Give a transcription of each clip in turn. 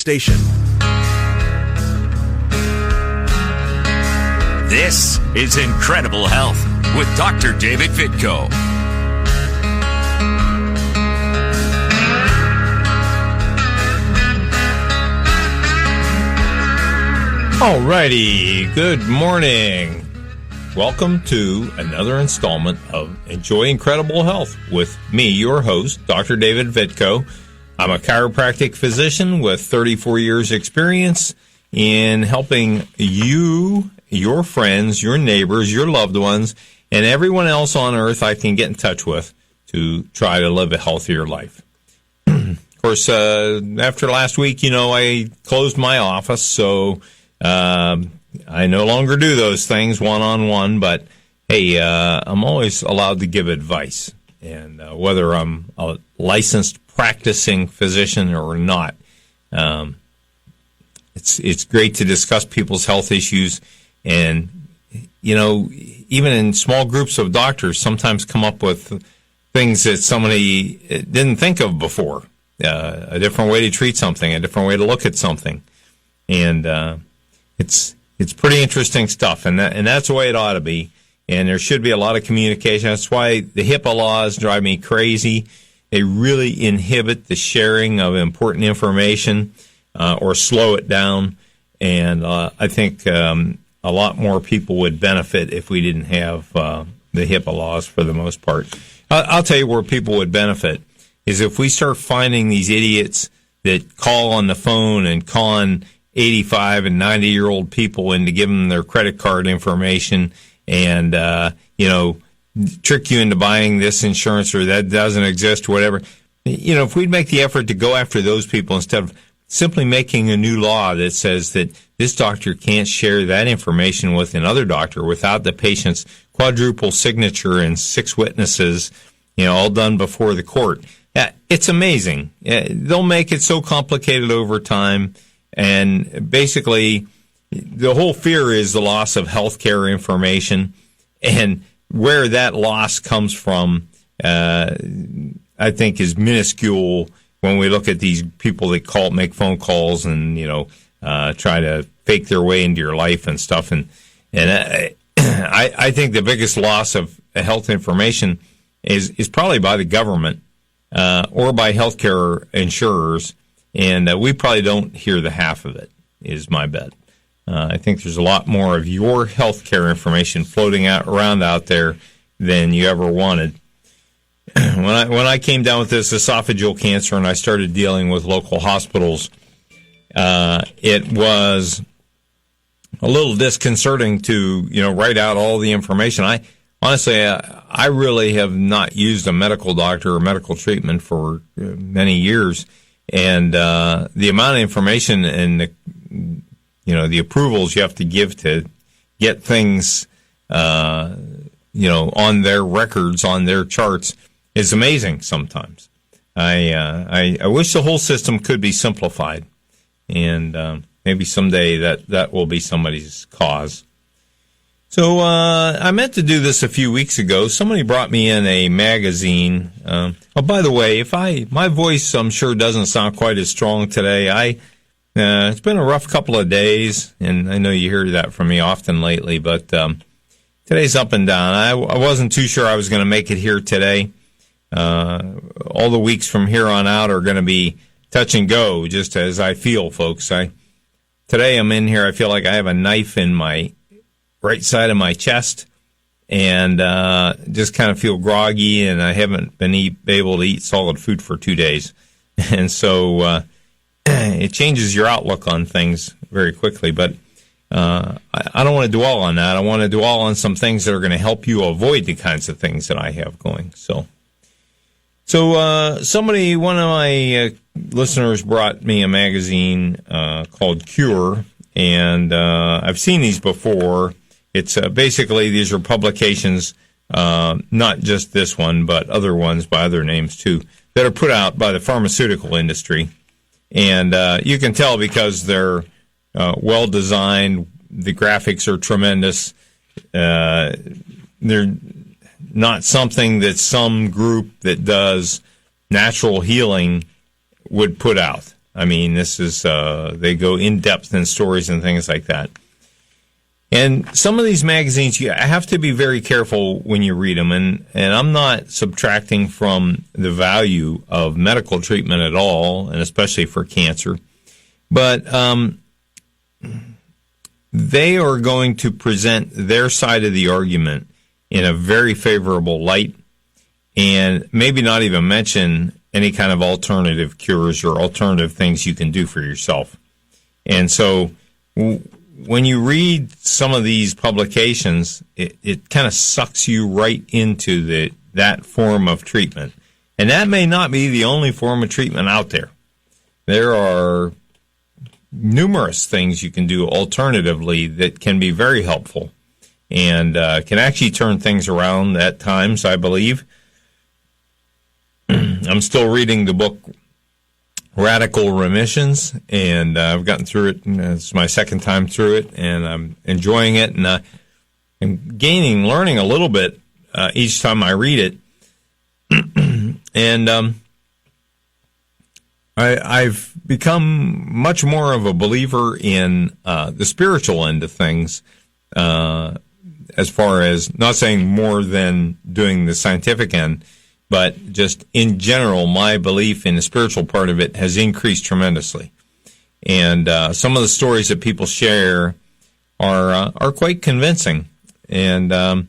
Station. This is Incredible Health with Dr. David Vitko. All righty, good morning. Welcome to another installment of Enjoy Incredible Health with me, your host, Dr. David Vitko. I'm a chiropractic physician with 34 years experience in helping you, your friends, your neighbors, your loved ones, and everyone else on earth I can get in touch with to try to live a healthier life. Of course, after last week, I closed my office, so I no longer do those things one-on-one, but hey, I'm always allowed to give advice. And whether I'm a licensed practicing physician or not, it's great to discuss people's health issues. And, even in small groups of doctors, sometimes come up with things that somebody didn't think of before. A different way to treat something, a different way to look at something. And it's pretty interesting stuff, and that's the way it ought to be. And there should be a lot of communication. That's why the HIPAA laws drive me crazy. They really inhibit the sharing of important information or slow it down. And I think a lot more people would benefit if we didn't have the HIPAA laws for the most part. I'll tell you where people would benefit is if we start finding these idiots that call on the phone and con 85 and 90-year-old people into giving them their credit card information and, trick you into buying this insurance or that doesn't exist or whatever. If we'd make the effort to go after those people instead of simply making a new law that says that this doctor can't share that information with another doctor without the patient's quadruple signature and 6 witnesses, all done before the court. It's amazing. They'll make it so complicated over time. And basically, the whole fear is the loss of healthcare information, and where that loss comes from, I think, is minuscule when we look at these people that make phone calls and try to fake their way into your life and stuff. And I think the biggest loss of health information is probably by the government or by healthcare insurers. And we probably don't hear the half of it, is my bet. I think there's a lot more of your health care information floating around out there than you ever wanted. When I came down with this esophageal cancer and I started dealing with local hospitals, it was a little disconcerting to write out all the information. I really have not used a medical doctor or medical treatment for many years. And the amount of information and the approvals you have to give to get things on their records, on their charts, is amazing sometimes. I wish the whole system could be simplified, and maybe someday that will be somebody's cause. So I meant to do this a few weeks ago. Somebody brought me in a magazine. By the way, my voice, I'm sure, doesn't sound quite as strong today. It's been a rough couple of days, and I know you hear that from me often lately, but today's up and down. I wasn't too sure I was going to make it here today. All the weeks from here on out are going to be touch and go, just as I feel, folks. Today I'm in here, I feel like I have a knife in my right side of my chest, and just kind of feel groggy, and I haven't been able to eat solid food for 2 days. And so it changes your outlook on things very quickly. But I don't want to dwell on that. I want to dwell on some things that are going to help you avoid the kinds of things that I have going. So one of my listeners brought me a magazine called Cure, and I've seen these before. It's basically, these are publications, not just this one, but other ones by other names too, that are put out by the pharmaceutical industry. And you can tell because they're well designed, the graphics are tremendous. They're not something that some group that does natural healing would put out. I mean, this is they go in depth in stories and things like that. And some of these magazines, you have to be very careful when you read them. And I'm not subtracting from the value of medical treatment at all, and especially for cancer. But they are going to present their side of the argument in a very favorable light, and maybe not even mention any kind of alternative cures or alternative things you can do for yourself. And so when you read some of these publications, it kind of sucks you right into that form of treatment. And that may not be the only form of treatment out there. There are numerous things you can do alternatively that can be very helpful and can actually turn things around at times, I believe. I'm still reading the book Radical Remissions, and I've gotten through it. It's my second time through it, and I'm enjoying it, and I'm learning a little bit each time I read it. And I've become much more of a believer in the spiritual end of things, as far as not saying more than doing the scientific end, but just in general, my belief in the spiritual part of it has increased tremendously. And some of the stories that people share are quite convincing. And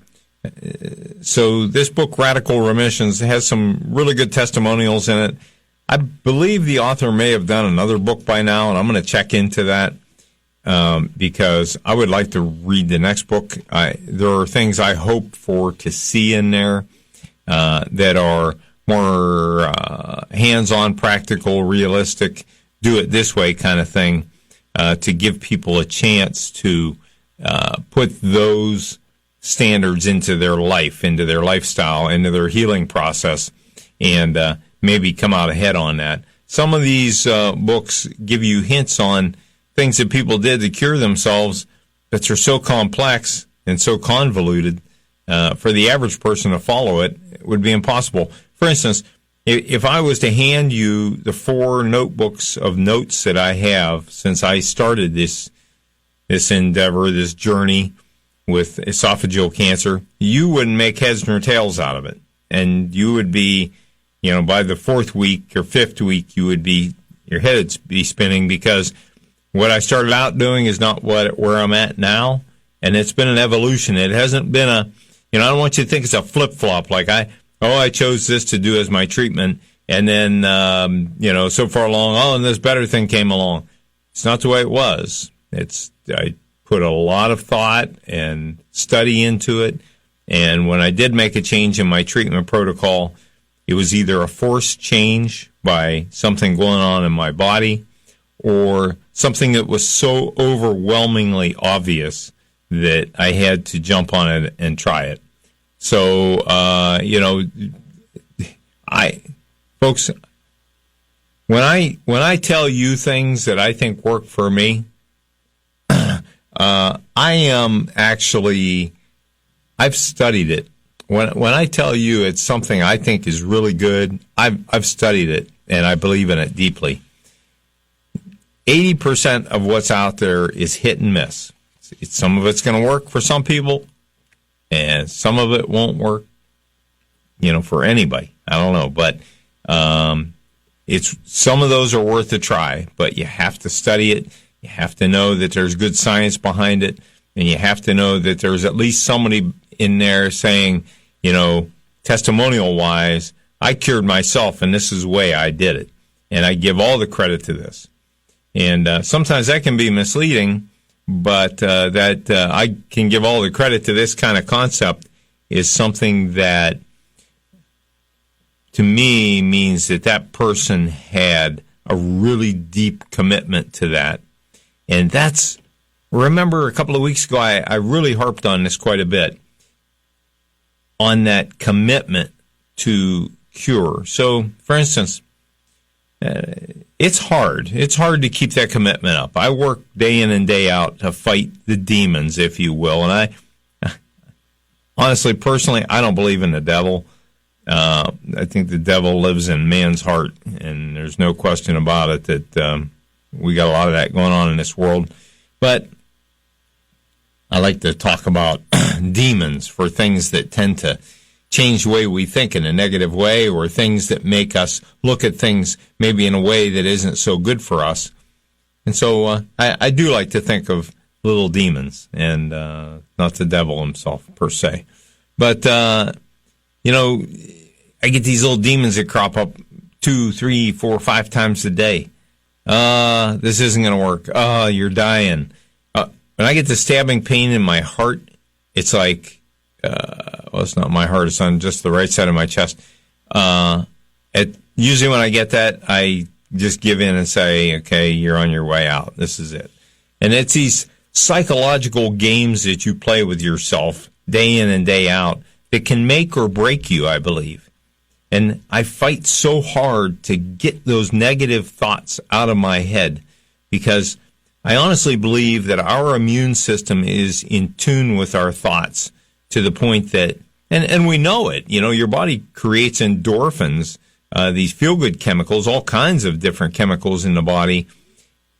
so this book, Radical Remissions, has some really good testimonials in it. I believe the author may have done another book by now, and I'm going to check into that because I would like to read the next book. There are things I hope for to see in there that are more hands-on, practical, realistic, do it this way kind of thing to give people a chance to put those standards into their life, into their lifestyle, into their healing process, and maybe come out ahead on that. Some of these books give you hints on things that people did to cure themselves that are so complex and so convoluted for the average person to follow it would be impossible. For instance, if I was to hand you the 4 notebooks of notes that I have since I started this endeavor, this journey with esophageal cancer, you wouldn't make heads nor tails out of it. And you would be, by the 4th week or 5th week, your head would be spinning, because what I started out doing is not where I'm at now. And it's been an evolution. It hasn't been I don't want you to think it's a flip-flop, like I chose this to do as my treatment, and then, so far along, and this better thing came along. It's not the way it was. I put a lot of thought and study into it, and when I did make a change in my treatment protocol, it was either a forced change by something going on in my body or something that was so overwhelmingly obvious that I had to jump on it and try it. So, folks, when I tell you things that I think work for me, I am actually, I've studied it. When I tell you it's something I think is really good, I've studied it and I believe in it deeply. 80% of what's out there is hit and miss. Some of it's going to work for some people, and some of it won't work, for anybody. I don't know, but some of those are worth a try. But you have to study it. You have to know that there's good science behind it, and you have to know that there's at least somebody in there saying, testimonial-wise, I cured myself, and this is the way I did it, and I give all the credit to this. And sometimes that can be misleading. But that I can give all the credit to this kind of concept is something that, to me, means that person had a really deep commitment to that. And remember a couple of weeks ago, I really harped on this quite a bit, on that commitment to cure. So, for instance, it's hard. It's hard to keep that commitment up. I work day in and day out to fight the demons, if you will. And I honestly, personally, I don't believe in the devil. I think the devil lives in man's heart, and there's no question about it that we got a lot of that going on in this world. But I like to talk about demons for things that tend to change the way we think in a negative way, or things that make us look at things maybe in a way that isn't so good for us. And so I do like to think of little demons, and not the devil himself per se. But, I get these little demons that crop up 2, 3, 4, 5 times a day. This isn't going to work. You're dying. When I get the stabbing pain in my heart, it's like, it's not my heart, it's on just the right side of my chest. Usually when I get that, I just give in and say, okay, you're on your way out. This is it. And it's these psychological games that you play with yourself day in and day out that can make or break you, I believe. And I fight so hard to get those negative thoughts out of my head, because I honestly believe that our immune system is in tune with our thoughts to the point that, and we know it, your body creates endorphins, these feel-good chemicals, all kinds of different chemicals in the body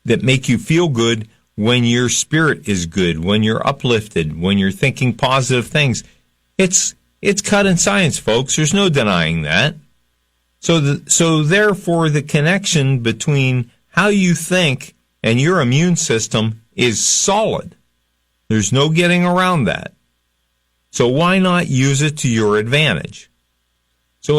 that make you feel good when your spirit is good, when you're uplifted, when you're thinking positive things. It's cut in science, folks. There's no denying that. So therefore, the connection between how you think and your immune system is solid. There's no getting around that. So why not use it to your advantage? So,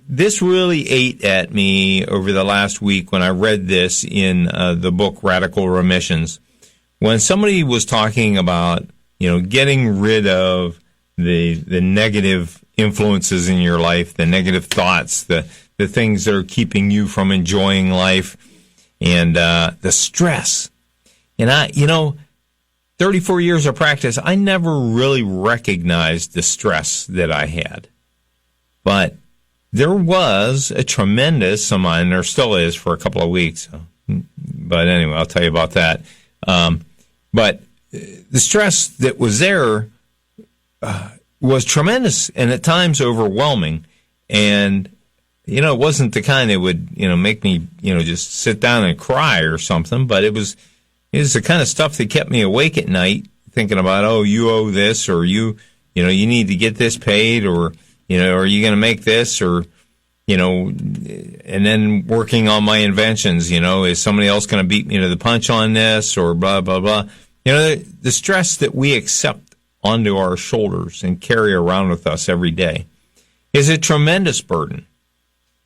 this really ate at me over the last week when I read this in the book Radical Remissions. When somebody was talking about, getting rid of the negative influences in your life, the negative thoughts, the things that are keeping you from enjoying life, and the stress. And 34 years of practice, I never really recognized the stress that I had. But there was a tremendous amount, and there still is for a couple of weeks. But anyway, I'll tell you about that. But the stress that was there was tremendous and at times overwhelming. And, it wasn't the kind that would, make me, just sit down and cry or something. But it was the kind of stuff that kept me awake at night, thinking about, you owe this, or you need to get this paid, or, are you going to make this, or, and then working on my inventions, is somebody else going to beat me to the punch on this, or blah, blah, blah. The stress that we accept onto our shoulders and carry around with us every day is a tremendous burden.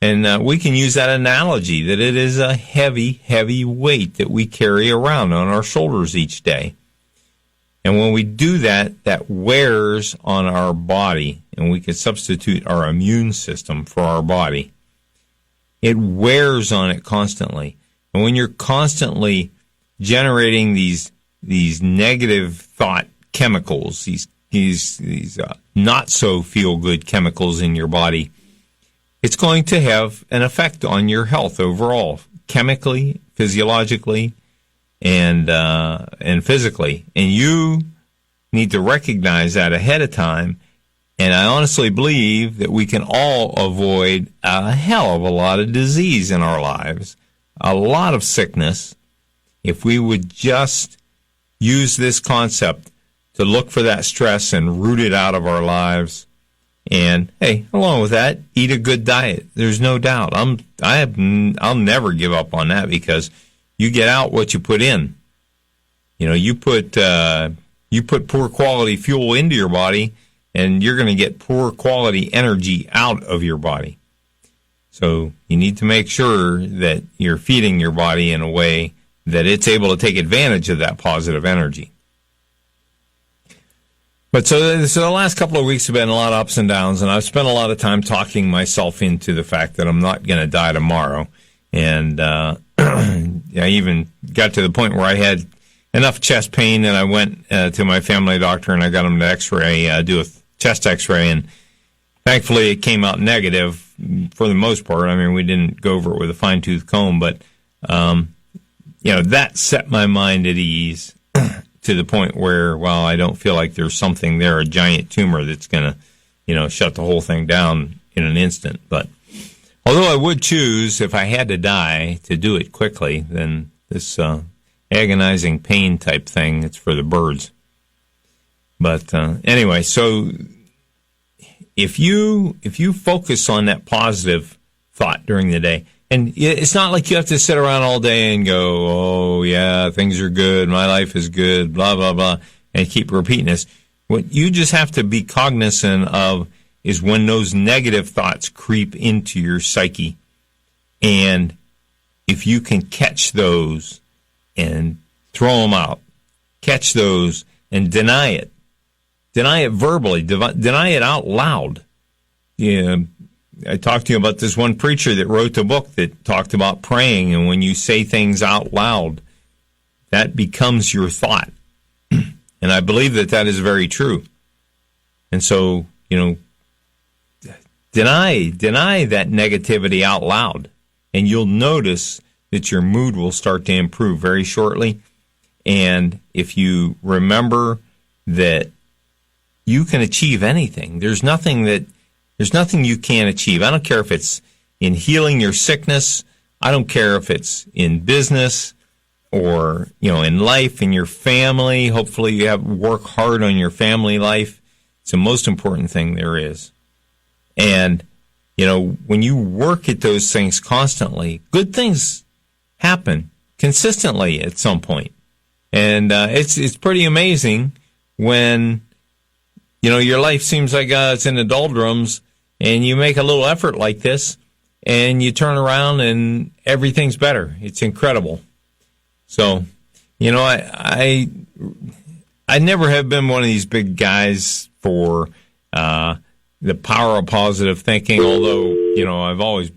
And we can use that analogy that it is a heavy, heavy weight that we carry around on our shoulders each day. And when we do that, that wears on our body, and we can substitute our immune system for our body. It wears on it constantly. And when you're constantly generating these negative thought chemicals, these not so feel good chemicals in your body, it's going to have an effect on your health overall, chemically, physiologically, and physically. And you need to recognize that ahead of time. And I honestly believe that we can all avoid a hell of a lot of disease in our lives, a lot of sickness, if we would just use this concept to look for that stress and root it out of our lives. And hey, along with that, eat a good diet. There's no doubt. I'll never give up on that, because you get out what you put in. You put poor quality fuel into your body, and you're going to get poor quality energy out of your body. So you need to make sure that you're feeding your body in a way that it's able to take advantage of that positive energy. But so the last couple of weeks have been a lot of ups and downs, and I've spent a lot of time talking myself into the fact that I'm not going to die tomorrow. And I even got to the point where I had enough chest pain, and I went to my family doctor, and I got him to X-ray, do a chest X-ray, and thankfully it came out negative for the most part. I mean, we didn't go over it with a fine-tooth comb, but that set my mind at ease to the point where, well, I don't feel like there's something there, a giant tumor that's going to shut the whole thing down in an instant. But although I would choose, if I had to die, to do it quickly, then this agonizing pain type thing, it's for the birds. But anyway, so if you focus on that positive thought during the day, and it's not like you have to sit around all day and go, oh, yeah, things are good, my life is good, blah, blah, blah, and keep repeating this. What you just have to be cognizant of is when those negative thoughts creep into your psyche. And if you can catch those and throw them out, catch those and deny it verbally, deny it out loud. I talked to you about this one preacher that wrote a book that talked about praying, and when you say things out loud, that becomes your thought. And I believe that is very true. And so, deny that negativity out loud, and you'll notice that your mood will start to improve very shortly. And if you remember that you can achieve anything, there's nothing you can't achieve. I don't care if it's in healing your sickness. I don't care if it's in business or, in life, in your family. Hopefully you work hard on your family life. It's the most important thing there is. And, when you work at those things constantly, good things happen consistently at some point. And it's pretty amazing when, your life seems like it's in the doldrums, and you make a little effort like this, and you turn around and everything's better. It's incredible. So, I never have been one of these big guys for the power of positive thinking, although, I've always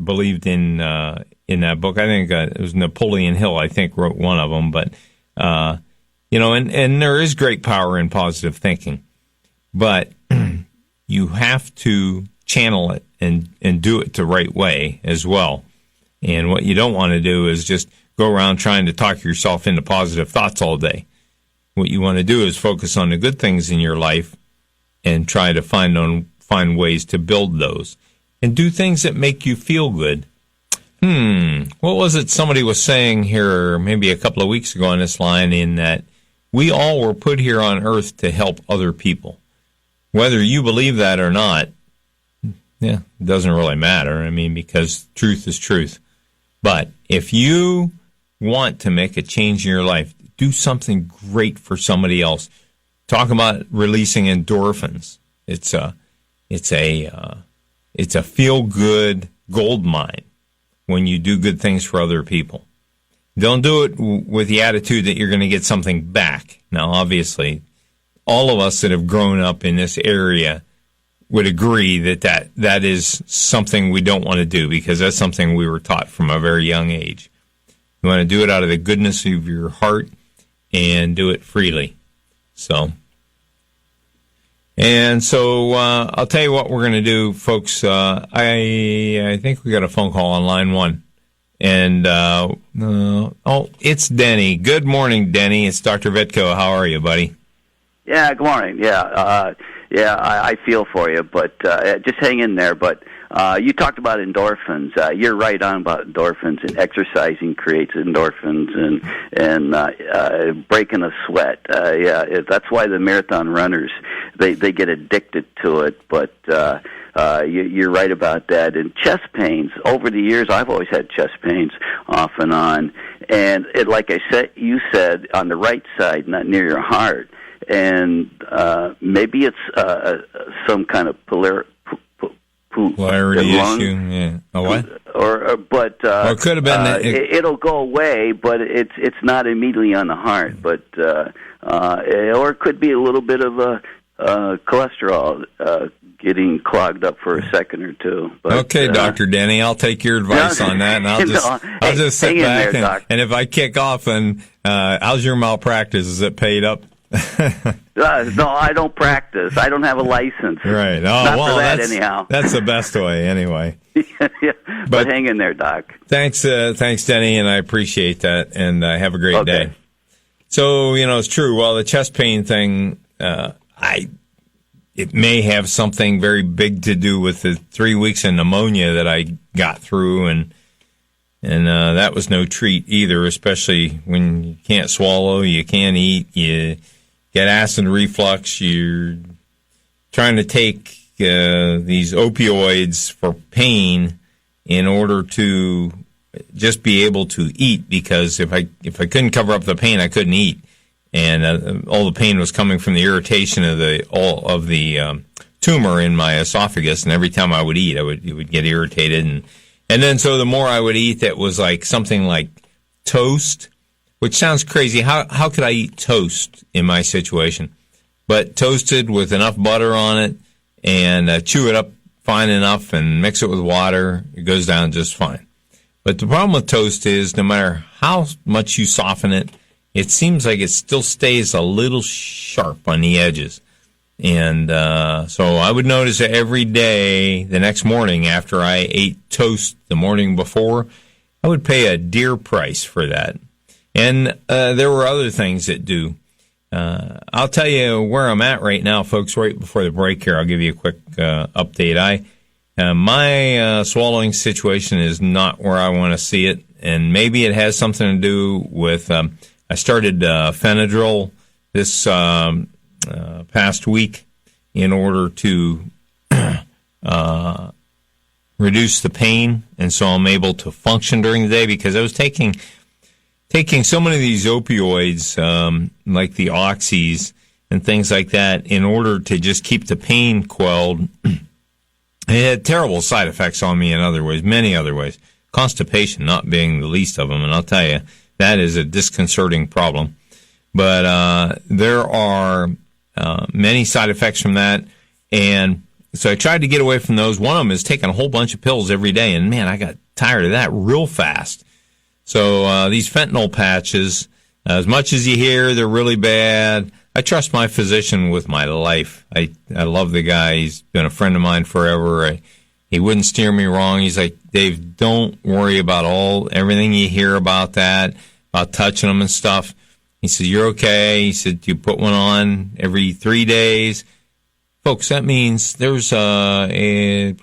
believed in that book. I think it was Napoleon Hill, I think, wrote one of them. But, and there is great power in positive thinking. But you have to channel it and do it the right way as well. And what you don't want to do is just go around trying to talk yourself into positive thoughts all day. What you want to do is focus on the good things in your life and try to find ways to build those. And do things that make you feel good. What was it somebody was saying here maybe a couple of weeks ago on this line, in that we all were put here on earth to help other people. Whether you believe that or not, it doesn't really matter. Because truth is truth. But if you want to make a change in your life, do something great for somebody else. Talk about releasing endorphins. It's a feel-good gold mine when you do good things for other people. Don't do it with the attitude that you're going to get something back. Now, obviously, all of us that have grown up in this area would agree that is something we don't want to do, because that's something we were taught from a very young age. You want to do it out of the goodness of your heart and do it freely. So I'll tell you what we're going to do, folks. I think we got a phone call on line one. And, it's Denny. Good morning, Denny. It's Dr. Vitko. How are you, buddy? Yeah, good morning. I feel for you, but just hang in there. But you talked about endorphins. You're right on about endorphins, and exercising creates endorphins, and breaking a sweat. That's why the marathon runners they get addicted to it. But you're right about that. And chest pains. Over the years, I've always had chest pains off and on, and like you said, on the right side, not near your heart. And maybe it's some kind of polarity issue. Yeah. A what? Or it could have been. It'll go away, but it's not immediately on the heart. But or it could be a little bit of a cholesterol getting clogged up for a second or two. But, okay, Dr. Denny, I'll take your advice on that, and I'll just sit back and if I kick off, and how's your malpractice? Is it paid up? No, I don't practice. I don't have a license. Right. Oh, Not well, for that, anyhow. That's the best way, anyway. Yeah, but hang in there, Doc. Thanks, Denny, and I appreciate that, and have a great day. So, it's true. Well, the chest pain thing, it may have something very big to do with the 3 weeks of pneumonia that I got through, and that was no treat either, especially when you can't swallow, you can't eat, you get acid reflux, you're trying to take these opioids for pain in order to just be able to eat, because if I couldn't cover up the pain, I couldn't eat. And all the pain was coming from the irritation of the tumor in my esophagus, and every time I would eat, it would get irritated, and then so the more I would eat, that was like something like toast, which sounds crazy. How could I eat toast in my situation? But toasted with enough butter on it, and chew it up fine enough, and mix it with water, it goes down just fine. But the problem with toast is, no matter how much you soften it, it seems like it still stays a little sharp on the edges. And so I would notice that every day, the next morning after I ate toast the morning before, I would pay a dear price for that. And there were other things that do. I'll tell you where I'm at right now, folks, right before the break here. I'll give you a quick update. My swallowing situation is not where I want to see it, and maybe it has something to do with I started Benadryl this past week in order to reduce the pain, and so I'm able to function during the day, because I was taking so many of these opioids, like the oxys and things like that, in order to just keep the pain quelled. It had terrible side effects on me in other ways, many other ways. Constipation not being the least of them, and I'll tell you, that is a disconcerting problem. But there are many side effects from that, and so I tried to get away from those. One of them is taking a whole bunch of pills every day, and man, I got tired of that real fast. So these fentanyl patches, as much as you hear they're really bad, I trust my physician with my life. I love the guy. He's been a friend of mine forever. He wouldn't steer me wrong. He's like, Dave, don't worry about everything you hear about that, about touching them and stuff. He said, you're okay. He said, you put one on every 3 days. Folks, that means there's probably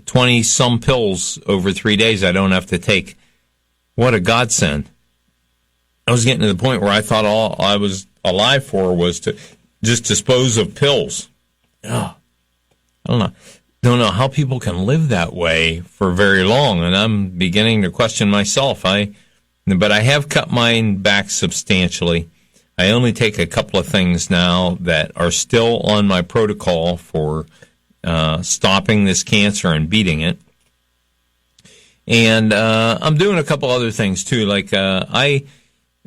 20-some pills over 3 days I don't have to take. What a godsend. I was getting to the point where I thought all I was alive for was to just dispose of pills. Oh, I don't know how people can live that way for very long, and I'm beginning to question myself. But I have cut mine back substantially. I only take a couple of things now that are still on my protocol for stopping this cancer and beating it. And I'm doing a couple other things too. Like I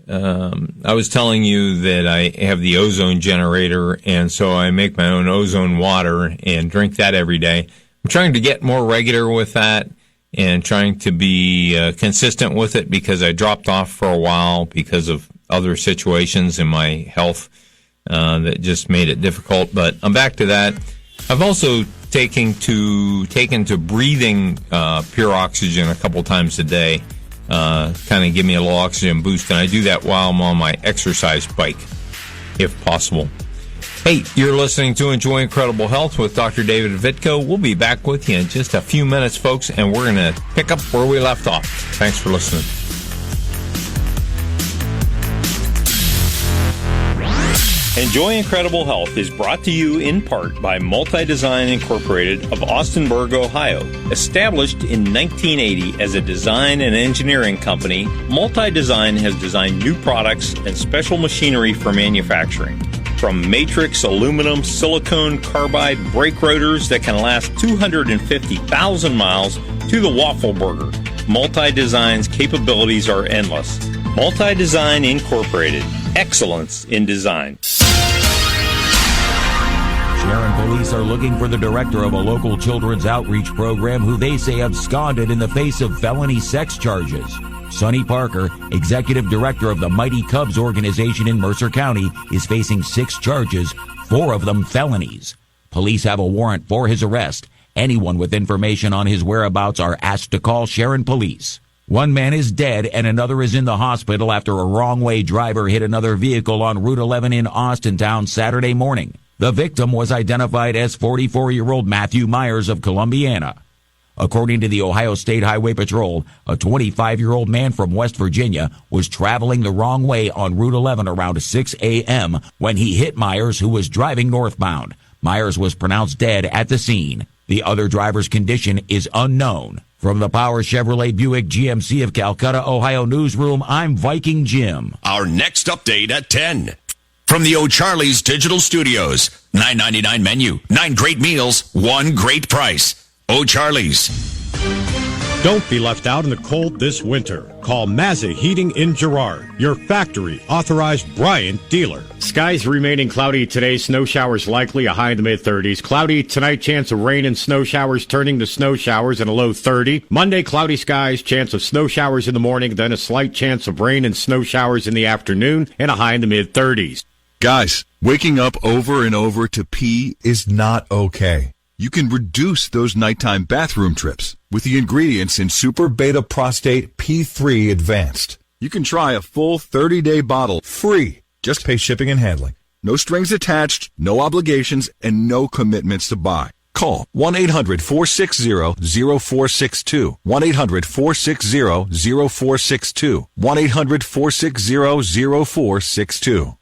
was telling you that I have the ozone generator, and so I make my own ozone water and drink that every day. I'm trying to get more regular with that and trying to be consistent with it, because I dropped off for a while because of other situations in my health that just made it difficult. But I'm back to that. I've also taken to breathing pure oxygen a couple times a day, kind of give me a little oxygen boost, and I do that while I'm on my exercise bike, if possible. Hey, you're listening to Enjoy Incredible Health with Dr. David Vitko. We'll be back with you in just a few minutes, folks, and we're going to pick up where we left off. Thanks for listening. Enjoy Incredible Health is brought to you in part by Multi-Design Incorporated of Austinburg, Ohio. Established in 1980 as a design and engineering company, Multi-Design has designed new products and special machinery for manufacturing. From matrix, aluminum, silicone, carbide, brake rotors that can last 250,000 miles to the waffle burger, Multi-Design's capabilities are endless. Multi-Design Incorporated. Excellence in design. Sharon police are looking for the director of a local children's outreach program who they say absconded in the face of felony sex charges. Sonny Parker, executive director of the Mighty Cubs organization in Mercer County, is facing 6 charges, 4 of them felonies. Police have a warrant for his arrest. Anyone with information on his whereabouts are asked to call Sharon Police. One man is dead and another is in the hospital after a wrong-way driver hit another vehicle on Route 11 in Austintown Saturday morning. The victim was identified as 44-year-old Matthew Myers of Columbiana. According to the Ohio State Highway Patrol, a 25-year-old man from West Virginia was traveling the wrong way on Route 11 around 6 a.m. when he hit Myers, who was driving northbound. Myers was pronounced dead at the scene. The other driver's condition is unknown. From the Power Chevrolet Buick GMC of Calcutta, Ohio newsroom, I'm Viking Jim. Our next update at 10. From the O'Charlie's Digital Studios. $9.99 menu. 9 great meals. 1 great price. O'Charlie's. Don't be left out in the cold this winter. Call Mazza Heating in Girard, your factory authorized Bryant dealer. Skies remaining cloudy today. Snow showers likely, a high in the mid-30s. Cloudy tonight, chance of rain and snow showers turning to snow showers and a low 30. Monday, cloudy skies, chance of snow showers in the morning, then a slight chance of rain and snow showers in the afternoon and a high in the mid-30s. Guys, waking up over and over to pee is not okay. You can reduce those nighttime bathroom trips with the ingredients in Super Beta Prostate P3 Advanced. You can try a full 30-day bottle free. Just pay shipping and handling. No strings attached, no obligations, and no commitments to buy. Call 1-800-460-0462. 1-800-460-0462. 1-800-460-0462.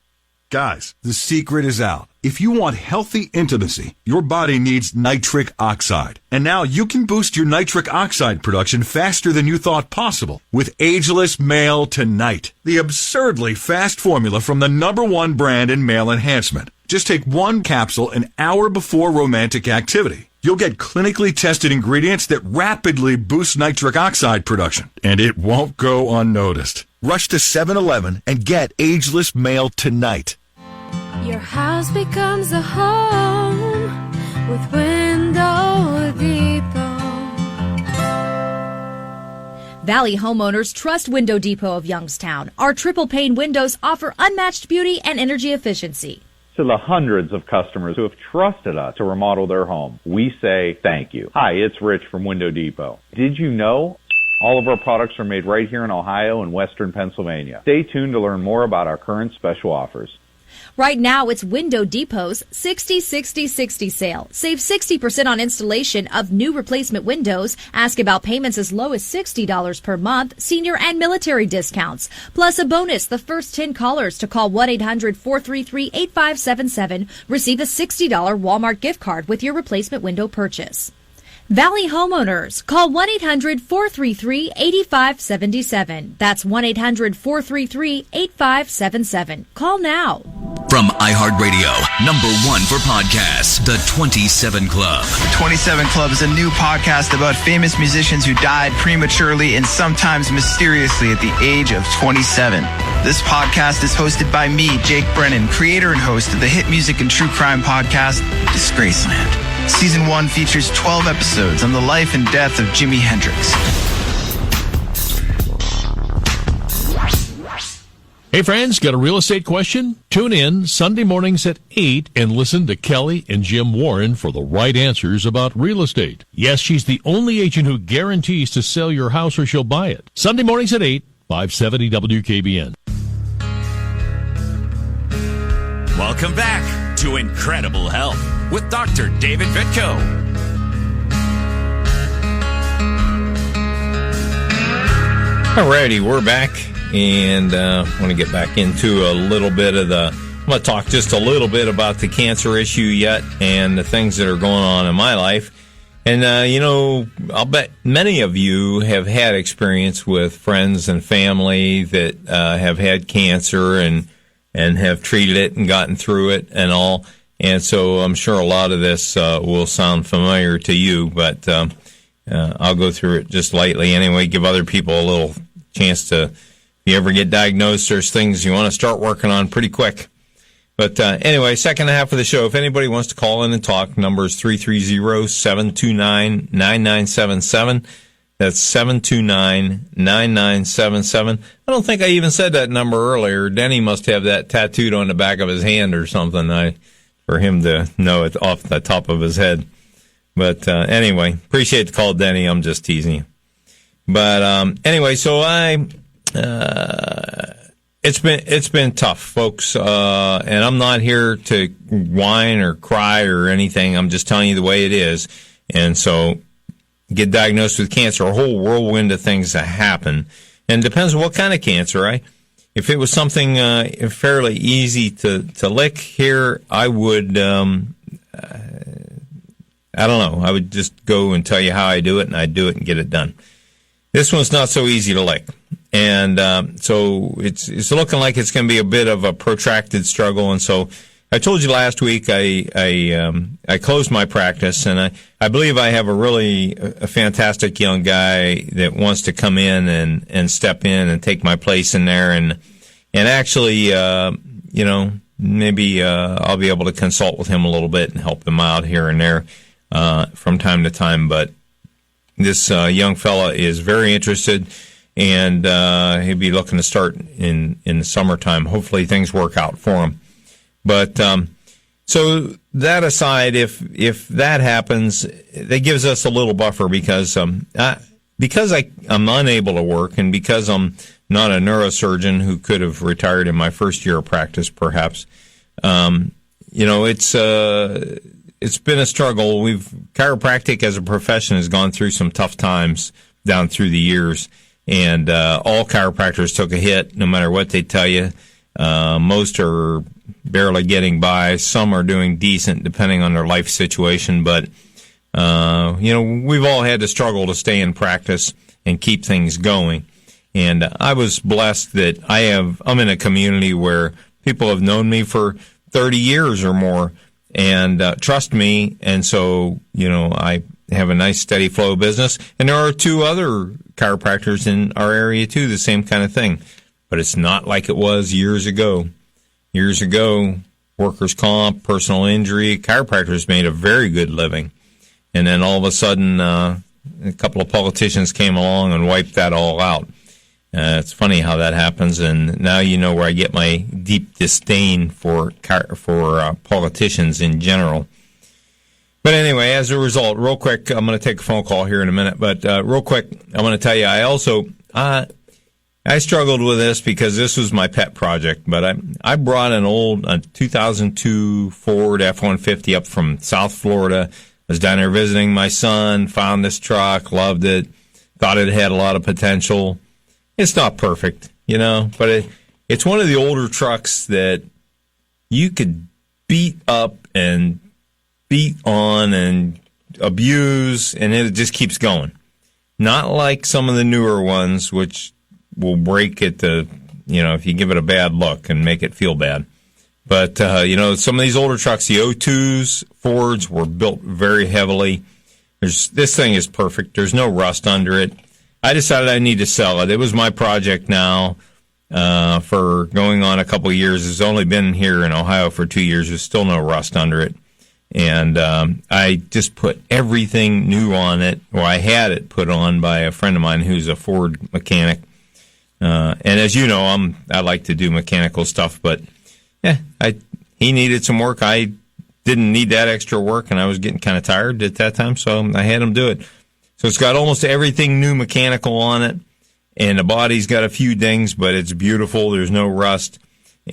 Guys, the secret is out. If you want healthy intimacy, your body needs nitric oxide. And now you can boost your nitric oxide production faster than you thought possible with Ageless Male Tonight, the absurdly fast formula from the #1 brand in male enhancement. Just take 1 capsule an hour before romantic activity. You'll get clinically tested ingredients that rapidly boost nitric oxide production, and it won't go unnoticed. Rush to 7-Eleven and get Ageless Male Tonight. Your house becomes a home with Window Depot. Valley homeowners trust Window Depot of Youngstown. Our triple pane windows offer unmatched beauty and energy efficiency. To the hundreds of customers who have trusted us to remodel their home, we say thank you. Hi, it's Rich from Window Depot. Did you know all of our products are made right here in Ohio and Western Pennsylvania? Stay tuned to learn more about our current special offers. Right now, it's Window Depot's 60-60-60 sale. Save 60% on installation of new replacement windows. Ask about payments as low as $60 per month, senior and military discounts. Plus a bonus, the first 10 callers to call 1-800-433-8577 receive a $60 Walmart gift card with your replacement window purchase. Valley homeowners, call 1-800-433-8577. That's 1-800-433-8577. Call now. From iHeartRadio, #1 for podcasts, The 27 Club. The 27 Club is a new podcast about famous musicians who died prematurely and sometimes mysteriously at the age of 27. This podcast is hosted by me, Jake Brennan, creator and host of the hit music and true crime podcast, Disgraceland. Season 1 features 12 episodes on the life and death of Jimi Hendrix. Hey friends, got a real estate question? Tune in Sunday mornings at 8 and listen to Kelly and Jim Warren for the right answers about real estate. Yes, she's the only agent who guarantees to sell your house or she'll buy it. Sunday mornings at 8, 570 WKBN. Welcome back to Incredible Health with Dr. David Vitko. Alrighty, we're back, and I want to get back into a little bit of I'm going to talk just a little bit about the cancer issue yet and the things that are going on in my life. And, I'll bet many of you have had experience with friends and family that have had cancer and have treated it and gotten through it and all. And so I'm sure a lot of this will sound familiar to you, but I'll go through it just lightly anyway, give other people a little chance to, if you ever get diagnosed, there's things you want to start working on pretty quick. But anyway, second half of the show, if anybody wants to call in and talk, number is 330-729-9977. That's 729-9977. I don't think I even said that number earlier. Denny must have that tattooed on the back of his hand or something for him to know it off the top of his head. But anyway, appreciate the call, Denny. I'm just teasing you. But anyway, so it's been tough, folks, and I'm not here to whine or cry or anything. I'm just telling you the way it is. And so, get diagnosed with cancer, a whole whirlwind of things that happen, and it depends on what kind of cancer. Right? If it was something fairly easy to lick here, I would. I don't know. I would just go and tell you how I do it, and I'd do it and get it done. This one's not so easy to lick. And so it's looking like it's going to be a bit of a protracted struggle. And so I told you last week I closed my practice, and I believe I have a fantastic young guy that wants to come in and step in and take my place in there. And actually, maybe I'll be able to consult with him a little bit and help him out here and there from time to time. But this young fella is very interested, and he'll be looking to start in the summertime. Hopefully things work out for him. But so that aside, if that happens, that gives us a little buffer because I'm unable to work, and because I'm not a neurosurgeon who could have retired in my first year of practice, perhaps. It's been a struggle. Chiropractic as a profession has gone through some tough times down through the years, and all chiropractors took a hit, no matter what they tell you. Most are barely getting by. Some are doing decent, depending on their life situation. But we've all had to struggle to stay in practice and keep things going. And I was blessed that I'm in a community where people have known me for 30 years or more and trust me. And so, I have a nice steady flow of business. And there are 2 other chiropractors in our area too, the same kind of thing. But it's not like it was years ago. Years ago, workers' comp, personal injury, chiropractors made a very good living. And then all of a sudden, a couple of politicians came along and wiped that all out. It's funny how that happens, and now you know where I get my deep disdain for politicians in general. But anyway, as a result, real quick, I'm going to take a phone call here in a minute, but real quick, I'm going to tell you, I struggled with this because this was my pet project, but I brought a 2002 Ford F-150 up from South Florida. I was down there visiting my son, found this truck, loved it, thought it had a lot of potential. It's not perfect, but it's one of the older trucks that you could beat up and beat on and abuse, and it just keeps going. Not like some of the newer ones, which will break it if you give it a bad look and make it feel bad. But, some of these older trucks, the O2s, Fords, were built very heavily. This thing is perfect. There's no rust under it. I decided I need to sell it. It was my project now for going on a couple of years. It's only been here in Ohio for 2 years. There's still no rust under it. And I just put everything new on it, or I had it put on by a friend of mine who's a Ford mechanic. And as you know, I like to do mechanical stuff, but he needed some work. I didn't need that extra work, and I was getting kind of tired at that time, so I had him do it. So it's got almost everything new mechanical on it, and the body's got a few dings, but it's beautiful. There's no rust,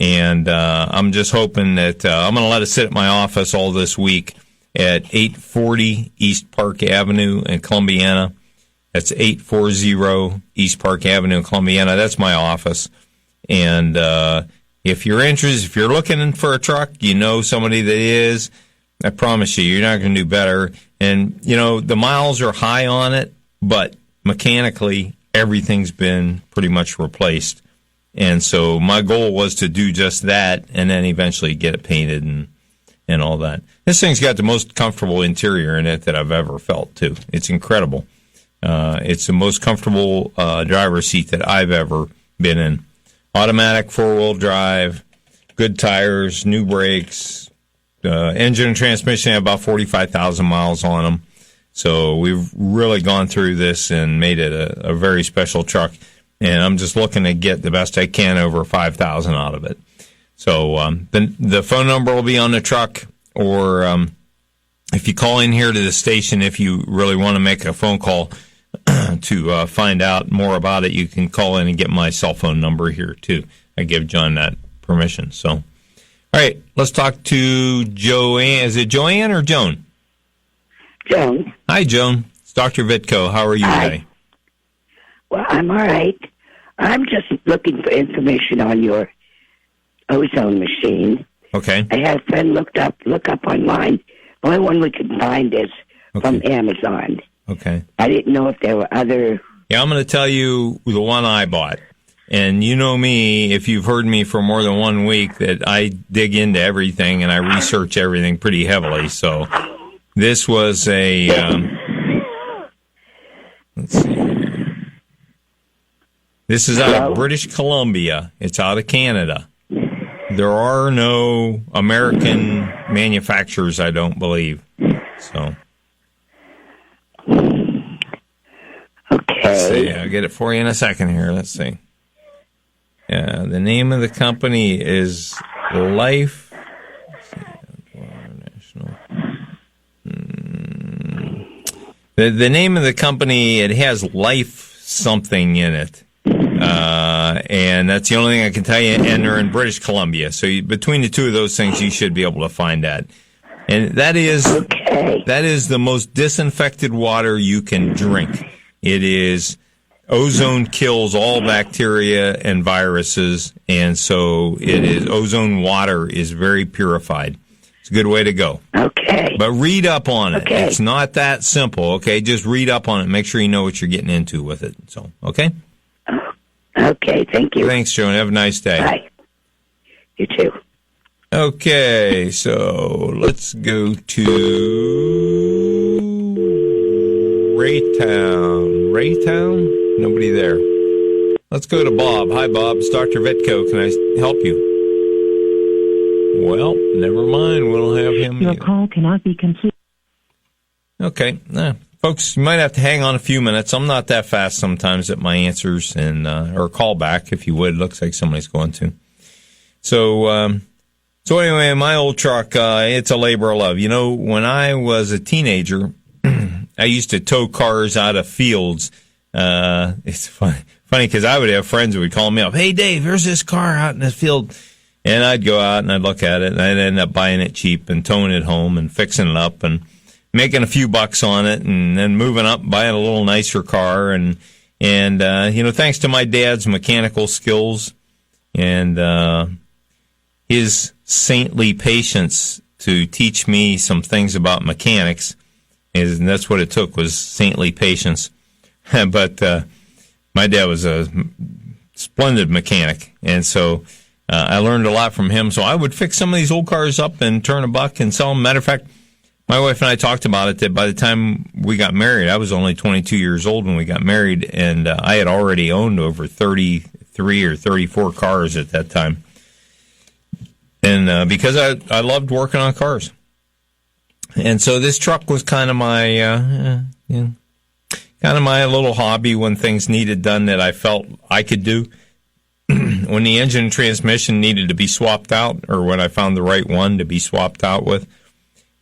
and I'm just hoping that I'm going to let it sit at my office all this week at 840 East Park Avenue in Columbiana. That's 840 East Park Avenue in Columbiana. That's my office. And if you're interested, if you're looking for a truck, somebody that is, I promise you're not going to do better. And, the miles are high on it, but mechanically, everything's been pretty much replaced. And so my goal was to do just that and then eventually get it painted and all that. This thing's got the most comfortable interior in it that I've ever felt, too. It's incredible. It's the most comfortable driver's seat that I've ever been in. Automatic 4-wheel drive, good tires, new brakes, engine and transmission have about 45,000 miles on them. So we've really gone through this and made it a very special truck. And I'm just looking to get the best I can, over 5,000 out of it. So the phone number will be on the truck, or if you call in here to the station, if you really want to make a phone call, to find out more about it, you can call in and get my cell phone number here, too. I give John that permission. So, all right, let's talk to Joanne. Is it Joanne or Joan? Joan. Hi, Joan. It's Dr. Vitko. How are you today? Well, I'm all right. I'm just looking for information on your ozone machine. Okay. I had a friend look up online. The only one we could find is from Amazon. Okay. I didn't know if there were other... Yeah, I'm going to tell you the one I bought. And you know me, if you've heard me for more than 1 week, that I dig into everything and I research everything pretty heavily. So this was a... let's see. This is out of British Columbia. It's out of Canada. There are no American manufacturers, I don't believe. So... Let's see, I'll get it for you in a second here. Let's see. Yeah, the name of the company is Life. The name of the company, it has Life something in it. And that's the only thing I can tell you. And they're in British Columbia. So between the two of those things, you should be able to find that. And that is the most disinfected water you can drink. It is ozone kills all bacteria and viruses, and so it is ozone water is very purified. It's a good way to go. Okay. But read up on it. Okay. It's not that simple, okay? Just read up on it. Make sure you know what you're getting into with it. So, okay? Okay, thank you. Thanks, Joan. Have a nice day. Bye. You too. Okay, so let's go to Raytown? Nobody there. Let's go to Bob. Hi, Bob. It's Dr. Vitko. Can I help you? Well, never mind. We'll have him. Your call cannot be completed. Okay. Folks, you might have to hang on a few minutes. I'm not that fast sometimes at my answers, and or call back if you would. Looks like somebody's going to. So anyway, my old truck, it's a labor of love. You know, when I was a teenager, I used to tow cars out of fields. It's funny because I would have friends who would call me up. Hey, Dave, here's this car out in the field. And I'd go out and I'd look at it and I'd end up buying it cheap and towing it home and fixing it up and making a few bucks on it and then moving up, buying a little nicer car. And thanks to my dad's mechanical skills and, his saintly patience to teach me some things about mechanics, and that's what it took, was saintly patience. But my dad was a splendid mechanic, and so I learned a lot from him. So I would fix some of these old cars up and turn a buck and sell them. Matter of fact, my wife and I talked about it, that by the time we got married, I was only 22 years old when we got married, and I had already owned over 33 or 34 cars at that time. And because I loved working on cars. And so this truck was kind of my little hobby when things needed done that I felt I could do. When the engine and transmission needed to be swapped out, or when I found the right one to be swapped out with,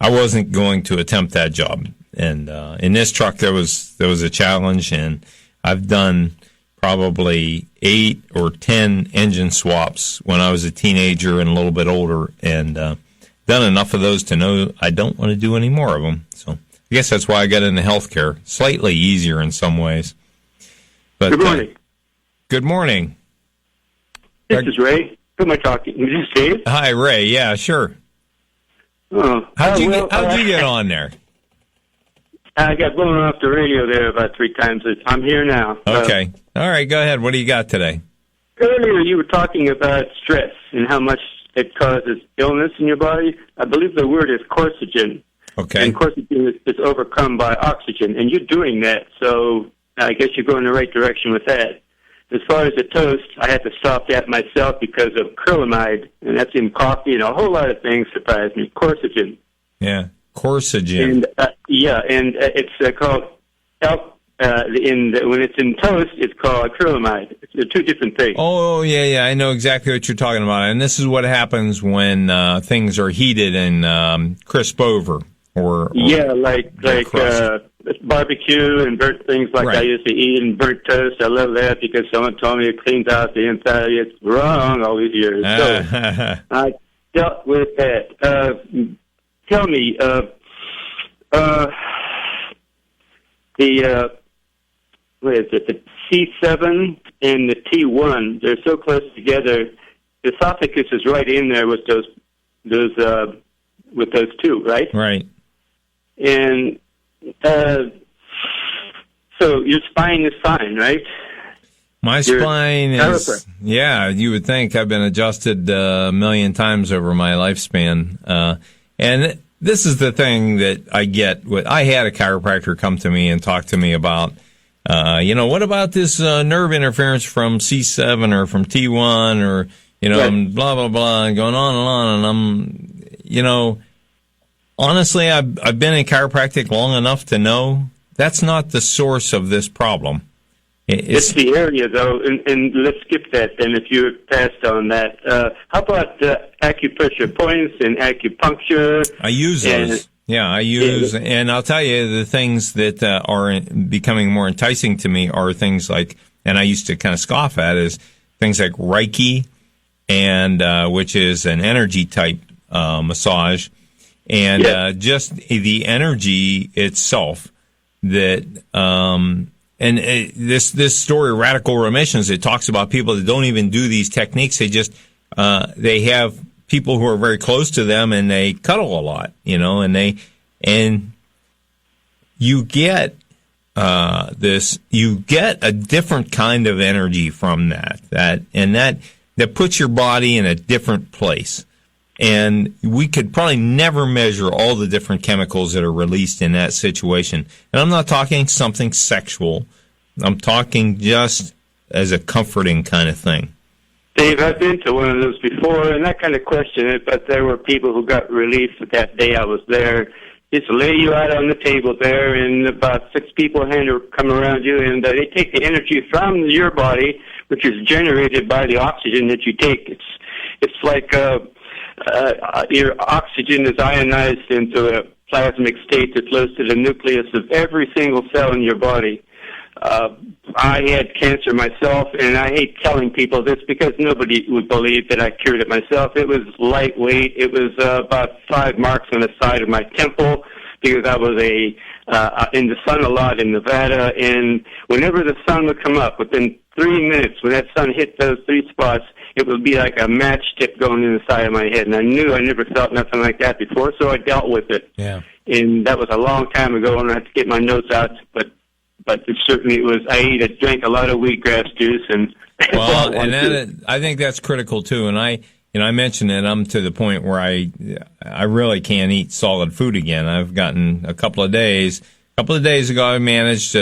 I wasn't going to attempt that job. And in this truck, there was a challenge, and I've done probably 8 or 10 engine swaps when I was a teenager and a little bit older, and done enough of those to know I don't want to do any more of them. So I guess that's why I got into healthcare. Slightly easier in some ways. But, good morning. Good morning. This is Ray. Who am I talking? Is this Dave? Hi, Ray. Yeah, sure. Oh, how'd you get on there? I got blown off the radio there about 3 times. I'm here now. Okay. All right, go ahead. What do you got today? Earlier you were talking about stress and how much it causes illness in your body. I believe the word is cortisogen. Okay. And cortisogen is overcome by oxygen, and you're doing that, so I guess you're going the right direction with that. As far as the toast, I had to stop that myself because of acrylamide, and that's in coffee, and a whole lot of things surprised me. Cortisogen. Yeah, cortisogen. And it's called when it's in toast, it's called acrylamide. They're 2 different things. Oh, yeah, I know exactly what you're talking about. And this is what happens when things are heated and crisp over. Or like barbecue and burnt things like I used to eat, and burnt toast. I love that because someone told me it cleans out the inside. It's wrong all these years. So I dealt with that. Tell me, what is it? The T7 and the T1. They're so close together. The esophagus is right in there with those two, right? Right. And so your spine is fine, right? My spine is, yeah, you would think. I've been adjusted a million times over my lifespan. And this is the thing that I get. I had a chiropractor come to me and talk to me about, what about this nerve interference from C7 or from T1 or, and blah, blah, blah, and going on and on. And I'm, honestly, I've been in chiropractic long enough to know that's not the source of this problem. It's the area, though, and let's skip that then if you passed on that. How about acupressure points and acupuncture? I use those. Yeah, I use, and I'll tell you, the things that are becoming more enticing to me are things like, and I used to kind of scoff at, is things like Reiki, and which is an energy type massage, and just the energy itself that. And this story, Radical Remissions, it talks about people that don't even do these techniques. They just, they have people who are very close to them and they cuddle a lot, and you get, you get a different kind of energy from that puts your body in a different place. And we could probably never measure all the different chemicals that are released in that situation. And I'm not talking something sexual. I'm talking just as a comforting kind of thing. Dave, I've been to one of those before, and I kind of question it, but there were people who got relief that day I was there. Just lay you out on the table there, and about 6 people come around you, and they take the energy from your body, which is generated by the oxygen that you take. It's like your oxygen is ionized into a plasmic state that flows to the nucleus of every single cell in your body. I had cancer myself, and I hate telling people this because nobody would believe that I cured it myself. It was lightweight. It was about 5 marks on the side of my temple because I was in the sun a lot in Nevada, and whenever the sun would come up, within 3 minutes, when that sun hit those 3 spots, it would be like a matchstick going in the side of my head. And I knew I never felt nothing like that before, so I dealt with it. Yeah. And that was a long time ago, and I had to get my notes out. But it certainly was. I drank a lot of wheatgrass juice, and well, and I think that's critical too. And I mentioned that I'm to the point where I really can't eat solid food again. I've gotten a couple of days. A couple of days ago, I managed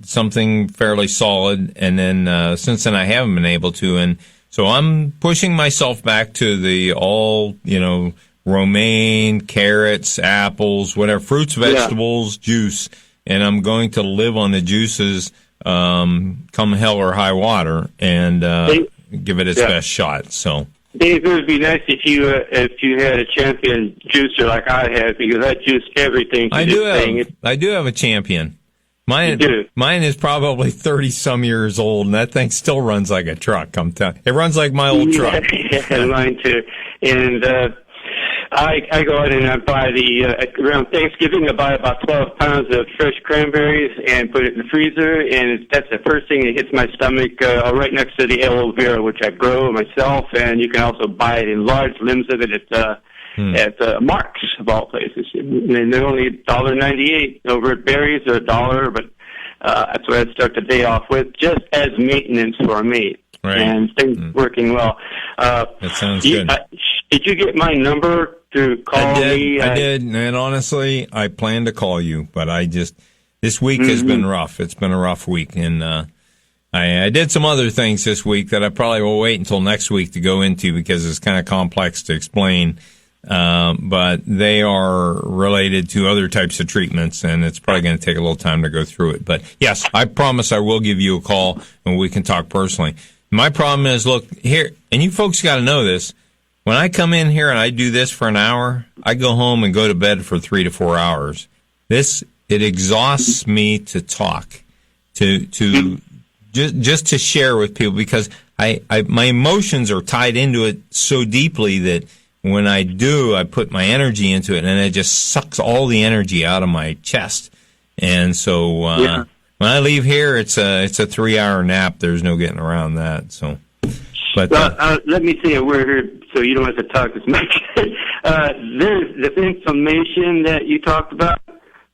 something fairly solid, and then since then I haven't been able to. And so I'm pushing myself back to the all, romaine, carrots, apples, whatever, fruits, vegetables, juice, and I'm going to live on the juices come hell or high water and give it its best shot. So, Dave, it would be nice if you had a champion juicer like I have, because I juice everything. I do have a champion. Mine is probably 30-some years old, and that thing still runs like a truck. I'm telling you. It runs like my old truck. Yeah, mine too. And I go out and I buy around Thanksgiving, I buy about 12 pounds of fresh cranberries and put it in the freezer, and that's the first thing that hits my stomach, right next to the aloe vera, which I grow myself, and you can also buy it in large limbs of it at Mark's, of all places. And they're only $1.98 over at Berry's, or $1, but that's what I'd start the day off with, just as maintenance for me. Right. And things working well. That sounds good. Did you get my number to call me? I did, and honestly, I plan to call you, but this week has been rough. It's been a rough week, and I did some other things this week that I probably will wait until next week to go into because it's kind of complex to explain. But they are related to other types of treatments, and it's probably going to take a little time to go through it. But yes, I promise I will give you a call, and we can talk personally. My problem is, look, here, and you folks got to know this, when I come in here and I do this for an hour, I go home and go to bed for 3 to 4 hours. This it exhausts me to talk, to just to share with people, because I my emotions are tied into it so deeply that when I do, I put my energy into it, and it just sucks all the energy out of my chest. And so when I leave here, it's a 3-hour nap. There's no getting around that. So, but let me say a word here, so you don't have to talk as much. There's the inflammation that you talked about.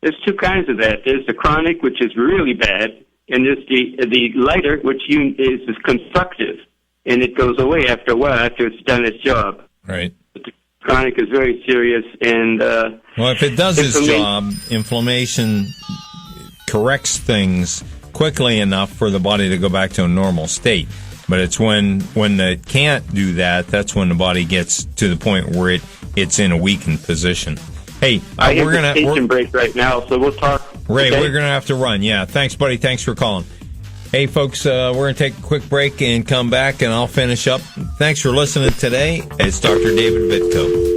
There's two kinds of that. There's the chronic, which is really bad, and there's the lighter, which is constructive, and it goes away after a while, after it's done its job. Right. But the chronic is very serious, and well, if it does its job, inflammation corrects things quickly enough for the body to go back to a normal state. But it's when it can't do that, that's when the body gets to the point where it's in a weakened position. Hey, we're going to station break right now, so we'll talk. Ray, okay? We're going to have to run. Yeah, thanks, buddy. Thanks for calling. Hey, folks, we're going to take a quick break and come back, and I'll finish up. Thanks for listening today. It's Dr. David Vitko.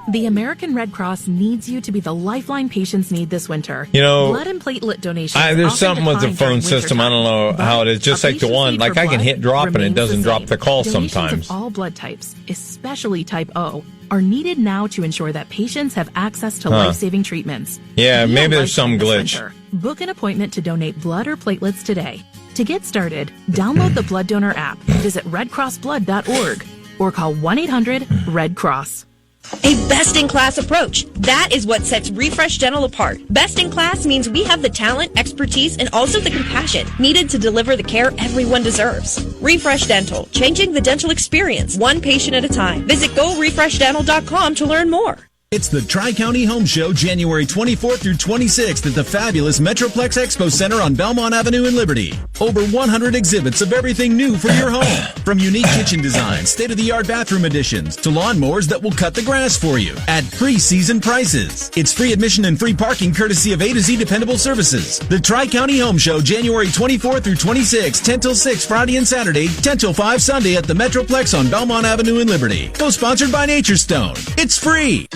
The American Red Cross needs you to be the lifeline patients need this winter. You know, blood and platelet donations. There's something with the phone system. I don't know how it is. Just like the one, like I can hit drop and it doesn't drop the call sometimes. Of all blood types, especially type O, are needed now to ensure that patients have access to life-saving treatments. Yeah, maybe there's some glitch. Book an appointment to donate blood or platelets today. To get started, download the Blood Donor app, visit redcrossblood.org, or call 1-800-RED-CROSS. A best-in-class approach. That is what sets Refresh Dental apart. Best-in-class means we have the talent, expertise, and also the compassion needed to deliver the care everyone deserves. Refresh Dental, changing the dental experience, one patient at a time. Visit GoRefreshDental.com to learn more. It's the Tri-County Home Show, January 24th through 26th at the fabulous Metroplex Expo Center on Belmont Avenue in Liberty. Over 100 exhibits of everything new for your home. From unique kitchen designs, state-of-the-art bathroom additions, to lawnmowers that will cut the grass for you at pre-season prices. It's free admission and free parking courtesy of A to Z Dependable Services. The Tri-County Home Show, January 24th through 26th, 10 till 6 Friday and Saturday, 10 till 5 Sunday at the Metroplex on Belmont Avenue in Liberty. Co-sponsored by Nature's Stone. It's free.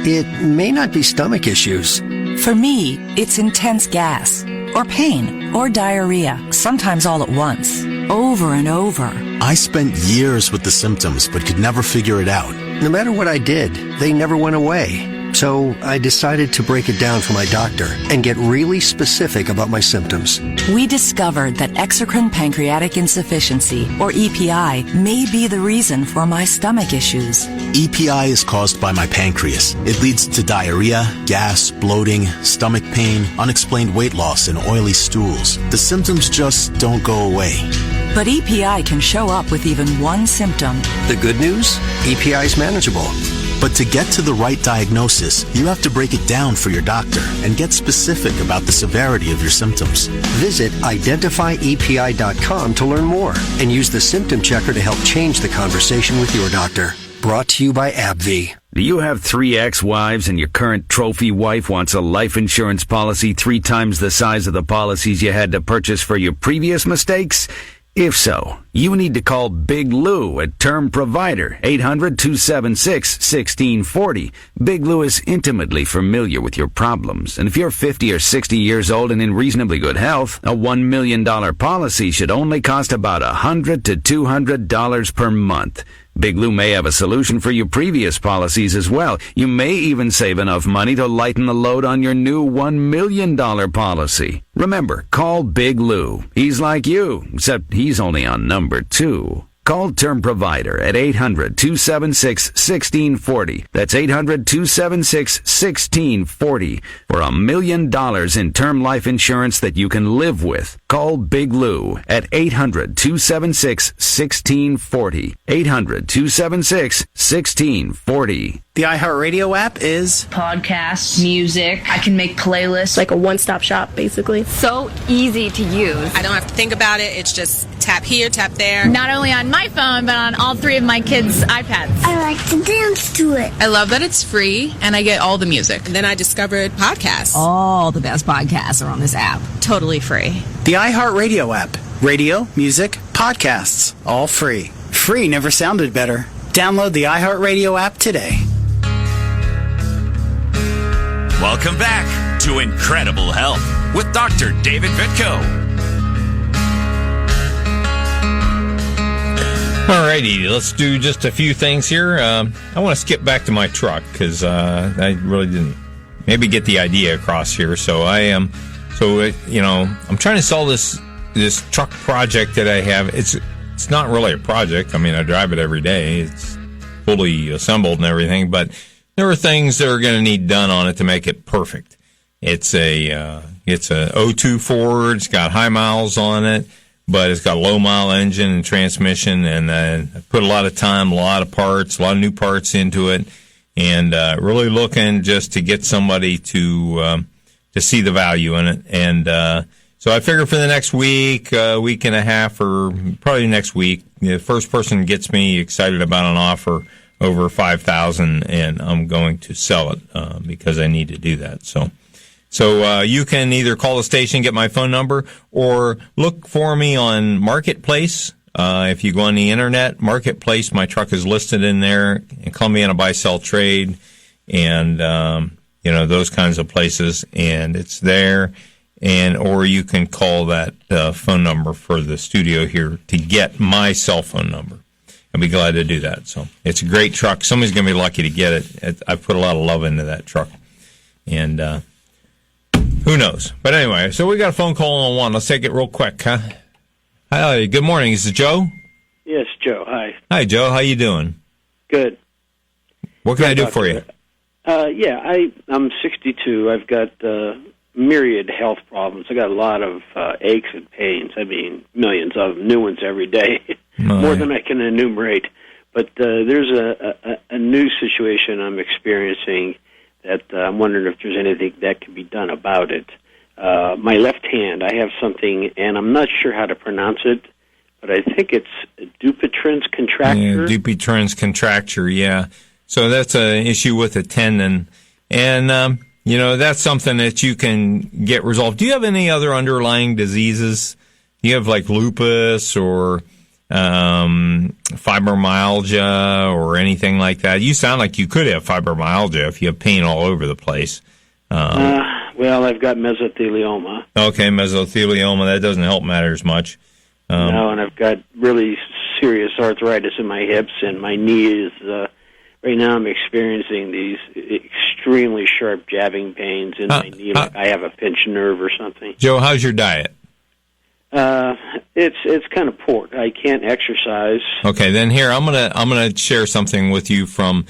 It may not be stomach issues. For me, it's intense gas, or pain, or diarrhea, sometimes all at once, over and over. I spent years with the symptoms, but could never figure it out. No matter what I did, they never went away. So I decided to break it down for my doctor and get really specific about my symptoms. We discovered that exocrine pancreatic insufficiency, or EPI, may be the reason for my stomach issues. EPI is caused by my pancreas. It leads to diarrhea, gas, bloating, stomach pain, unexplained weight loss, and oily stools. The symptoms just don't go away. But EPI can show up with even one symptom. The good news? EPI is manageable. But to get to the right diagnosis, you have to break it down for your doctor and get specific about the severity of your symptoms. Visit identifyepi.com to learn more and use the symptom checker to help change the conversation with your doctor. Brought to you by AbbVie. Do you have 3 ex-wives and your current trophy wife wants a life insurance policy 3 times the size of the policies you had to purchase for your previous mistakes? If so, you need to call Big Lou at Term Provider, 800-276-1640. Big Lou is intimately familiar with your problems, and if you're 50 or 60 years old and in reasonably good health, a $1 million policy should only cost about $100 to $200 per month. Big Lou may have a solution for your previous policies as well. You may even save enough money to lighten the load on your new $1 million policy. Remember, call Big Lou. He's like you, except he's only on number 2. Call Term Provider at 800-276-1640. That's 800-276-1640 for $1 million in term life insurance that you can live with. Call Big Lou at 800-276-1640. 800-276-1640. The iHeartRadio app is podcasts, music. I can make playlists. Like a one-stop shop, basically. So easy to use. I don't have to think about it. It's just tap here, tap there. Not only on my phone, but on all 3 of my kids' iPads. I like to dance to it. I love that it's free, and I get all the music. And then I discovered podcasts. All the best podcasts are on this app. Totally free. the iHeartRadio app. Radio, music, podcasts, all free. Free never sounded better. Download the iHeartRadio app today. Welcome back to Incredible Health with Dr. David Vitko. Alrighty, let's do just a few things here. I want to skip back to my truck because I really didn't maybe get the idea across here. So I'm trying to sell this truck project that I have. It's not really a project. I mean, I drive it every day. It's fully assembled and everything, but there are things that are going to need done on it to make it perfect. It's a 02 Ford. It's got high miles on it, but it's got a low mile engine and transmission, and I put a lot of time, a lot of parts, a lot of new parts into it, and really looking just to get somebody to see the value in it. And so I figure for the next week and a half, or probably next week, the first person gets me excited about an offer over $5,000, and I'm going to sell it because I need to do that. So you can either call the station, get my phone number, or look for me on Marketplace. If you go on the internet, Marketplace, my truck is listed in there, and call me on a buy-sell trade, and those kinds of places, and it's there. Or you can call that phone number for the studio here to get my cell phone number. I'd be glad to do that. So it's a great truck. Somebody's going to be lucky to get it. I put a lot of love into that truck, and who knows? But anyway, so we got a phone call on one. Let's take it real quick, huh? Hi, good morning. Is it Joe? Yes, Joe. Hi. Hi, Joe. How you doing? Good. What can I do for you? I'm 62. I've got myriad health problems. I got a lot of aches and pains. I mean, millions of them, new ones every day, more than I can enumerate. But there's a new situation I'm experiencing that I'm wondering if there's anything that can be done about it. My left hand, I have something, and I'm not sure how to pronounce it, but I think it's Dupuytren's contracture. Yeah, Dupuytren's contracture, yeah. So that's an issue with a tendon. And, that's something that you can get resolved. Do you have any other underlying diseases? Do you have like lupus or fibromyalgia or anything like that? You sound like you could have fibromyalgia if you have pain all over the place. Well, I've got mesothelioma. Okay, mesothelioma. That doesn't help matters much. No, and I've got really serious arthritis in my hips, and my knee is... right now I'm experiencing these extremely sharp jabbing pains in my knee, like I have a pinched nerve or something. Joe, how's your diet? It's kind of poor. I can't exercise. Okay, then here I'm gonna share something with you from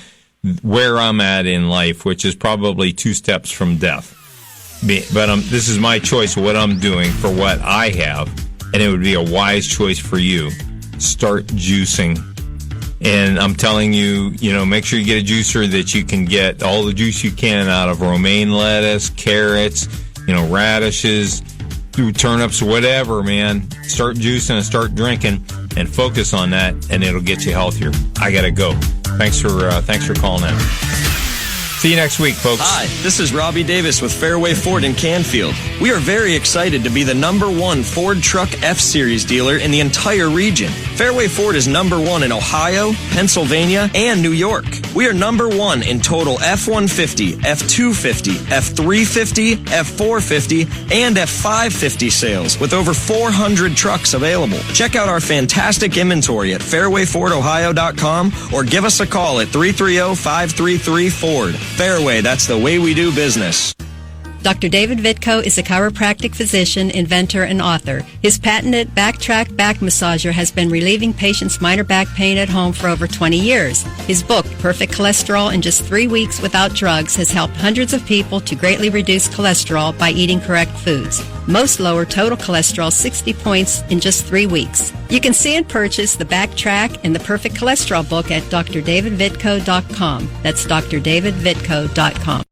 where I'm at in life, which is probably 2 steps from death. But this is my choice of what I'm doing for what I have, and it would be a wise choice for you. Start juicing. And I'm telling you, make sure you get a juicer that you can get all the juice you can out of romaine lettuce, carrots, radishes, turnips, whatever, man. Start juicing and start drinking and focus on that, and it'll get you healthier. I got to go. Thanks for calling in. See you next week, folks. Hi, this is Robbie Davis with Fairway Ford in Canfield. We are very excited to be the #1 Ford Truck F-Series dealer in the entire region. Fairway Ford is #1 in Ohio, Pennsylvania, and New York. We are #1 in total F-150, F-250, F-350, F-450, and F-550 sales with over 400 trucks available. Check out our fantastic inventory at fairwayfordohio.com or give us a call at 330-533-FORD. Fairway, that's the way we do business. Dr. David Vitko is a chiropractic physician, inventor, and author. His patented Backtrack back massager has been relieving patients' minor back pain at home for over 20 years. His book, Perfect Cholesterol in Just 3 Weeks Without Drugs, has helped hundreds of people to greatly reduce cholesterol by eating correct foods. Most lower total cholesterol 60 points in just 3 weeks. You can see and purchase the Backtrack and the Perfect Cholesterol book at drdavidvitko.com. That's drdavidvitko.com.